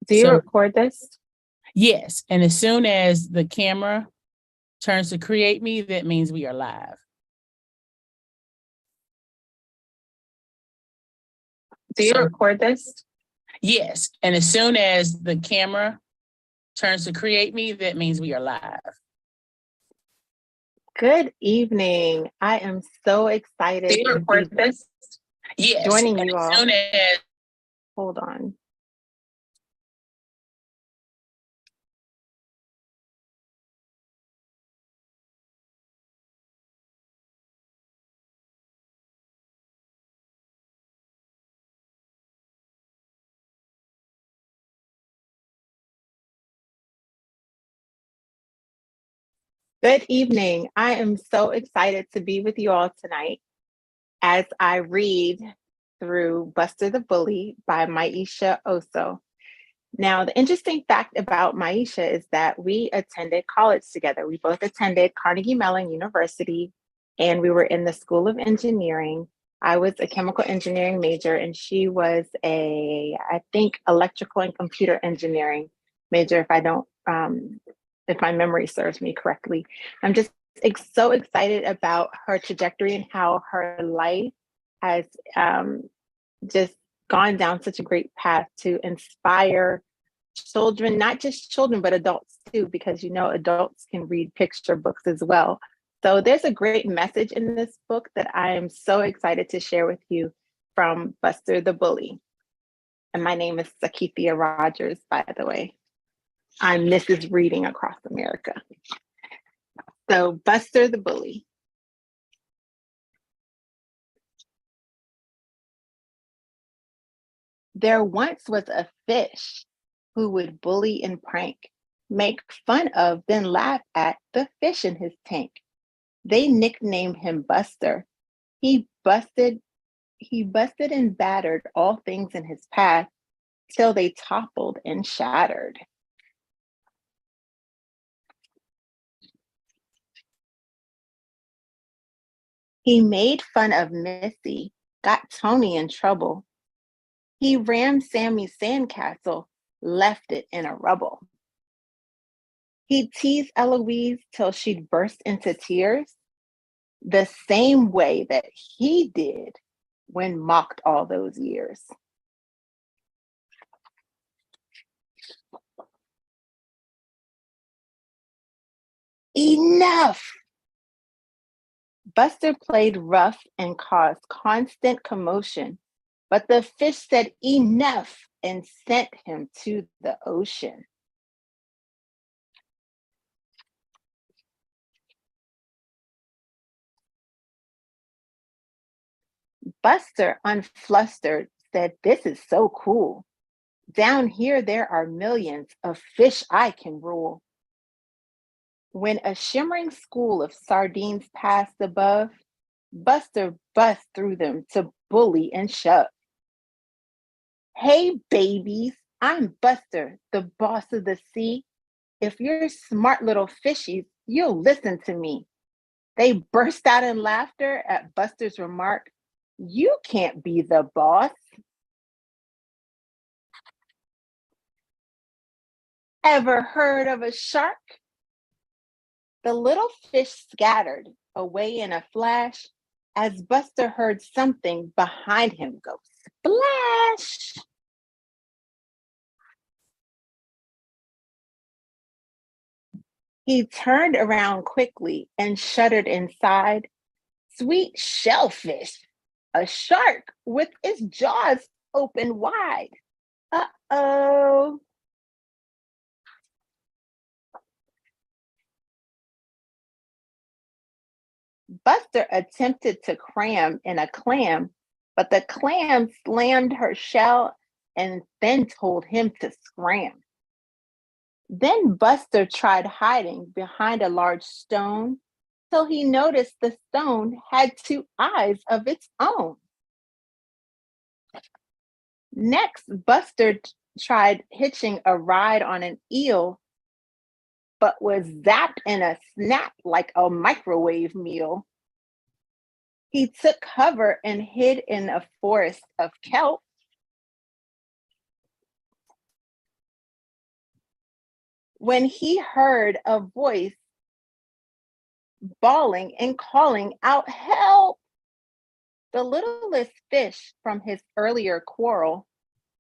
Do you So record this? yes, and as soon as the camera turns to create me, that means we are live. Do you So record this? yes, and as soon as the camera turns to create me, that means we are live. Good evening. I am so Do excited you to record be this? Yes, joining and you as all. soon as Hold on. Good evening. I am so excited to be with you all tonight as I read through Buster the Bully by Maisha Oso. Now, the interesting fact about Maisha is that we attended college together. We both attended Carnegie Mellon University, and we were in the School of Engineering. I was a chemical engineering major, and she was I think, electrical and computer engineering major. If my memory serves me correctly. I'm just so excited about her trajectory and how her life has just gone down such a great path to inspire children, not just children, but adults too, because adults can read picture books as well. So there's a great message in this book that I am so excited to share with you from Buster the Bully. And my name is Sakithia Rogers, by the way. I'm Mrs. Reading Across America. So Buster the Bully. There once was a fish who would bully and prank, make fun of, then laugh at the fish in his tank. They nicknamed him Buster. He busted, he busted and battered all things in his path till they toppled and shattered. He made fun of Missy, got Tony in trouble. He rammed Sammy's sandcastle, left it in a rubble. He teased Eloise till she'd burst into tears, the same way that he did when mocked all those years. Enough! Buster played rough and caused constant commotion, but the fish said enough and sent him to the ocean. Buster, unflustered, said, "This is so cool. Down here, there are millions of fish I can rule." When a shimmering school of sardines passed above, Buster bust through them to bully and shove. "Hey, babies, I'm Buster, the boss of the sea. If you're smart little fishies, you'll listen to me." They burst out in laughter at Buster's remark, "You can't be the boss." Ever heard of a shark? The little fish scattered away in a flash as Buster heard something behind him go splash. He turned around quickly and shuddered inside. Sweet shellfish, a shark with its jaws open wide. Uh-oh. Buster attempted to cram in a clam, but the clam slammed her shell and then told him to scram. Then Buster tried hiding behind a large stone till he noticed the stone had two eyes of its own. Next, Buster tried hitching a ride on an eel, but was zapped in a snap like a microwave meal. He took cover and hid in a forest of kelp. when he heard a voice bawling and calling out, "Help!" The littlest fish from his earlier quarrel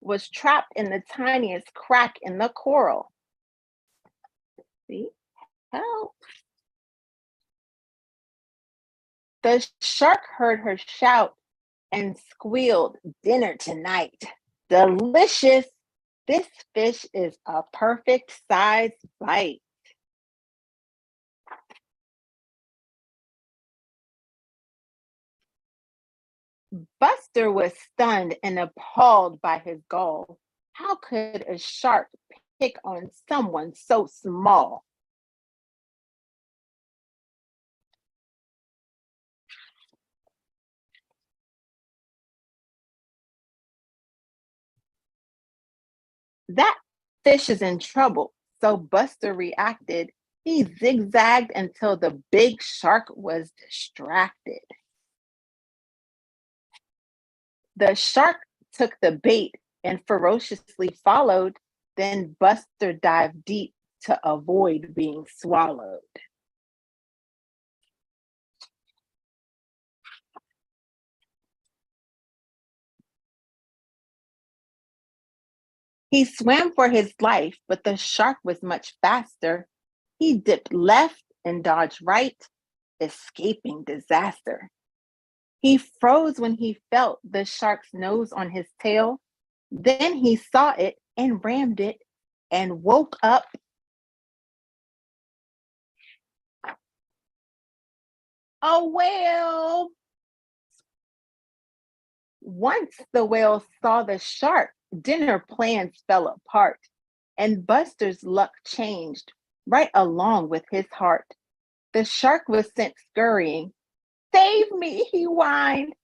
was trapped in the tiniest crack in the coral. See? Help. The shark heard her shout and squealed, "Dinner tonight. Delicious. This fish is a perfect size bite." Buster was stunned and appalled by his gall. How could a shark pick on someone so small? That fish is in trouble. So Buster reacted. He zigzagged until the big shark was distracted. The shark took the bait and ferociously followed. Then Buster dived deep to avoid being swallowed. He swam for his life, but the shark was much faster. He dipped left and dodged right, escaping disaster. He froze when he felt the shark's nose on his tail. Then he saw it and rammed it and woke up. A whale. Once the whale saw the shark, dinner plans fell apart, and Buster's luck changed right along with his heart. The shark was sent scurrying. "Save me," he whined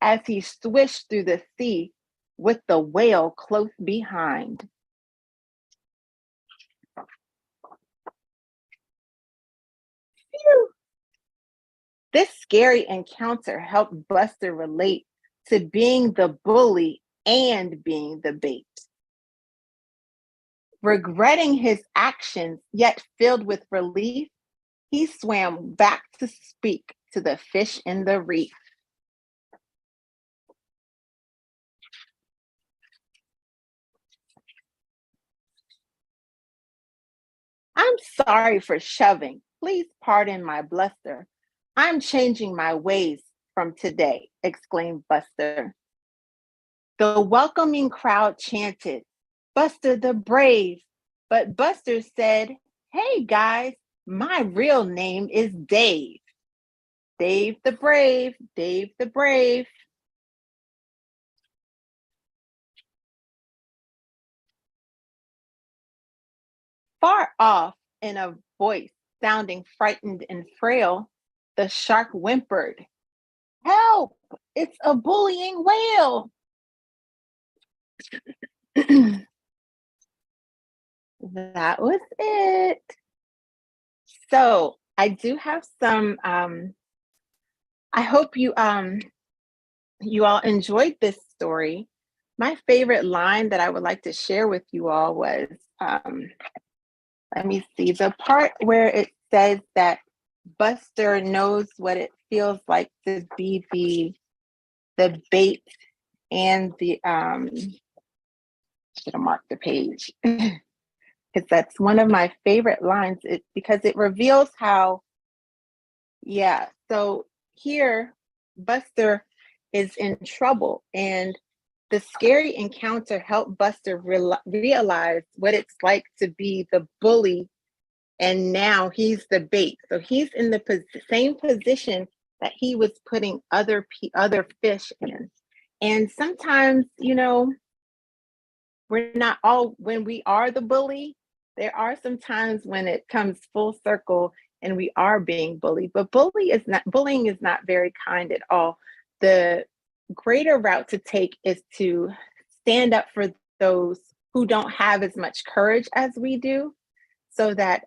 as he swished through the sea with the whale close behind. Phew. This scary encounter helped Buster relate to being the bully and being the bait. Regretting his actions, yet filled with relief, he swam back to speak to the fish in the reef. "I'm sorry for shoving. Please pardon my bluster. I'm changing my ways from today," exclaimed Buster. The welcoming crowd chanted, "Buster the Brave." But Buster said, "Hey guys, my real name is Dave. Dave the Brave, Dave the Brave." Far off, in a voice sounding frightened and frail, the shark whimpered, "Help! It's a bullying whale." That was it. So I do have some. I hope you all enjoyed this story. My favorite line that I would like to share with you all was, let me see, the part where it says that Buster knows what it feels like to be the bait and the should have marked the page because that's one of my favorite lines. Because it reveals how, yeah. So here, Buster is in trouble, and the scary encounter helped Buster realize what it's like to be the bully, and now he's the bait. So he's in the same position that he was putting other fish in. And sometimes, we're not all when we are the bully. There are some times when it comes full circle and we are being bullied, but bullying is not very kind at all. The greater route to take is to stand up for those who don't have as much courage as we do, so that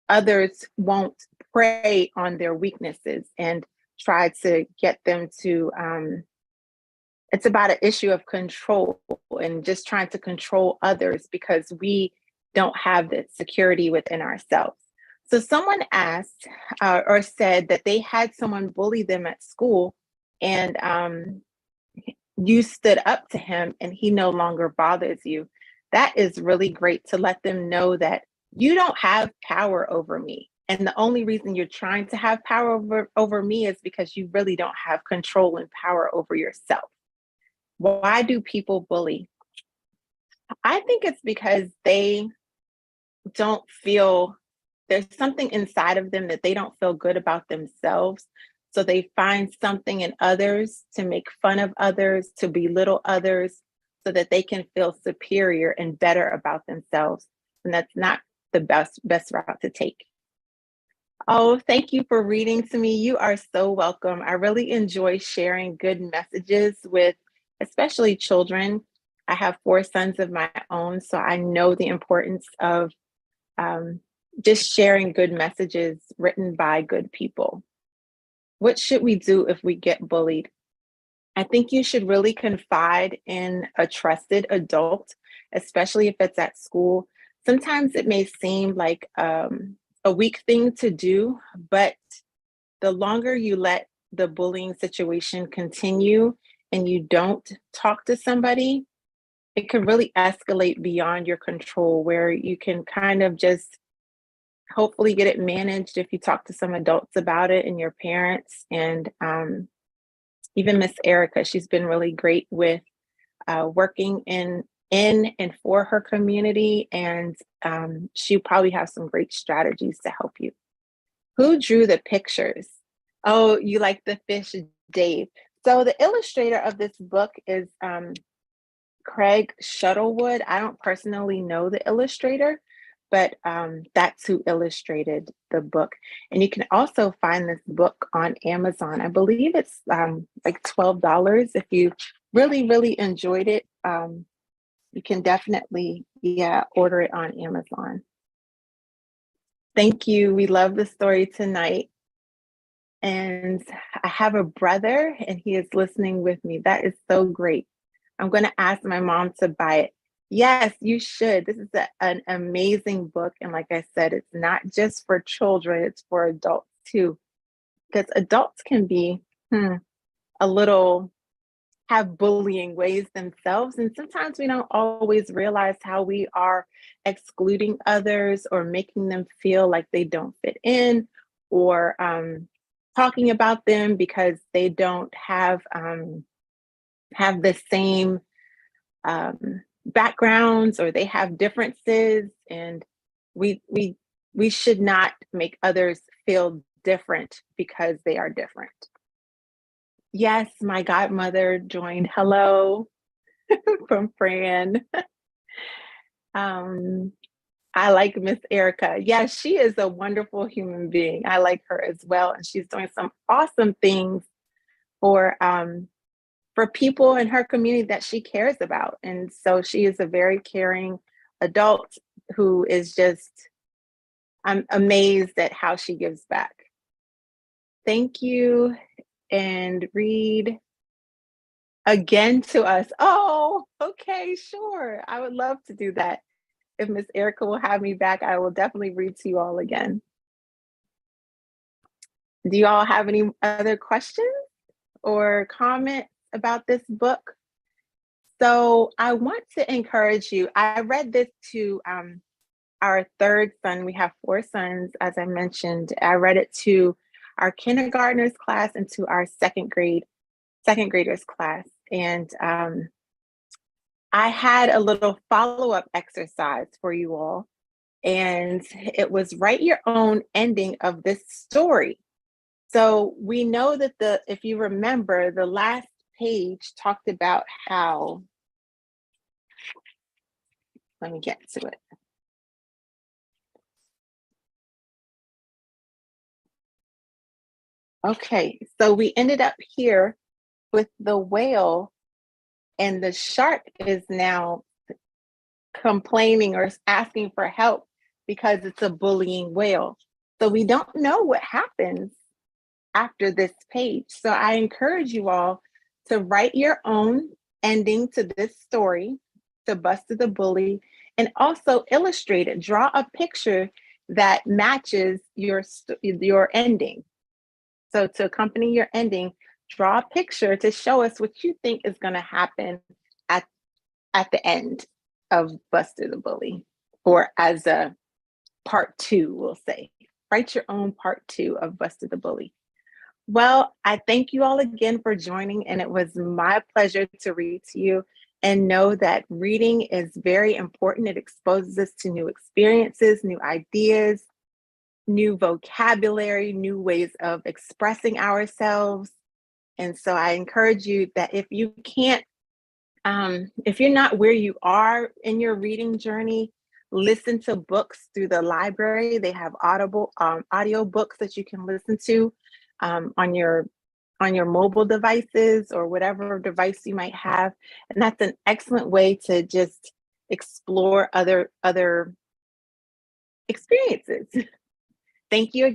others won't prey on their weaknesses and try to get them to it's about an issue of control and just trying to control others, because we don't have the security within ourselves. So someone asked or said that they had someone bully them at school, and you stood up to him and he no longer bothers you. That is really great to let them know that you don't have power over me. And the only reason you're trying to have power over me is because you really don't have control and power over yourself. Why do people bully? I think it's because they don't feel there's something inside of them that they don't feel good about themselves. So they find something in others to make fun of others, to belittle others, so that they can feel superior and better about themselves. And that's not the best route to take. Oh, thank you for reading to me. You are so welcome. I really enjoy sharing good messages with especially children. I have 4 sons of my own, so I know the importance of just sharing good messages written by good people. What should we do if we get bullied? I think you should really confide in a trusted adult, especially if it's at school. Sometimes it may seem like a weak thing to do, but the longer you let the bullying situation continue and you don't talk to somebody, it can really escalate beyond your control, where you can kind of just hopefully get it managed if you talk to some adults about it and your parents. And even Miss Erica, she's been really great with working in and for her community, and she probably has some great strategies to help you. Who drew the pictures? Oh, you like the fish, Dave. So the illustrator of this book is Craig Shuttlewood. I don't personally know the illustrator, but that's who illustrated the book. And you can also find this book on Amazon. I believe it's like $12. If you really, really enjoyed it, you can definitely, order it on Amazon. Thank you. We love the story tonight. And I have a brother and he is listening with me. That is so great. I'm going to ask my mom to buy it. Yes, you should. This is an amazing book. And like I said, it's not just for children, it's for adults too. Because adults can be a little, have bullying ways themselves. And sometimes we don't always realize how we are excluding others or making them feel like they don't fit in, or talking about them because they don't have the same backgrounds, or they have differences, and we should not make others feel different because they are different. Yes, my godmother joined. Hello from Fran. I like Miss Erica. Yes, she is a wonderful human being. I like her as well, and she's doing some awesome things for people in her community that she cares about. And so she is a very caring adult who is just, I'm amazed at how she gives back. Thank you. And read again to us. Oh, okay, sure. I would love to do that. If Miss Erica will have me back, I will definitely read to you all again. Do you all have any other questions or comments about this book? So I want to encourage you. I read this to our 3rd son. We have 4 sons, as I mentioned. I read it to our kindergartners class and to our second graders class. And I had a little follow-up exercise for you all. And it was write your own ending of this story. So we know that if you remember, the last page talked about how, let me get to it. Okay, so we ended up here with the whale, and the shark is now complaining or asking for help because it's a bullying whale. So we don't know what happens after this page. So I encourage you all to write your own ending to this story. to Buster the Bully, and also illustrate it. Draw a picture that matches your ending. So to accompany your ending, draw a picture to show us what you think is going to happen at the end of Buster the Bully, or as a part two, we'll say. Write your own part two of Buster the Bully. Well, I thank you all again for joining, and it was my pleasure to read to you. And know that reading is very important. It exposes us to new experiences, new ideas, new vocabulary, new ways of expressing ourselves. And so I encourage you that if you can't, if you're not where you are in your reading journey, listen to books through the library. They have audible audio books that you can listen to on your mobile devices or whatever device you might have. And that's an excellent way to just explore other experiences. Thank you again.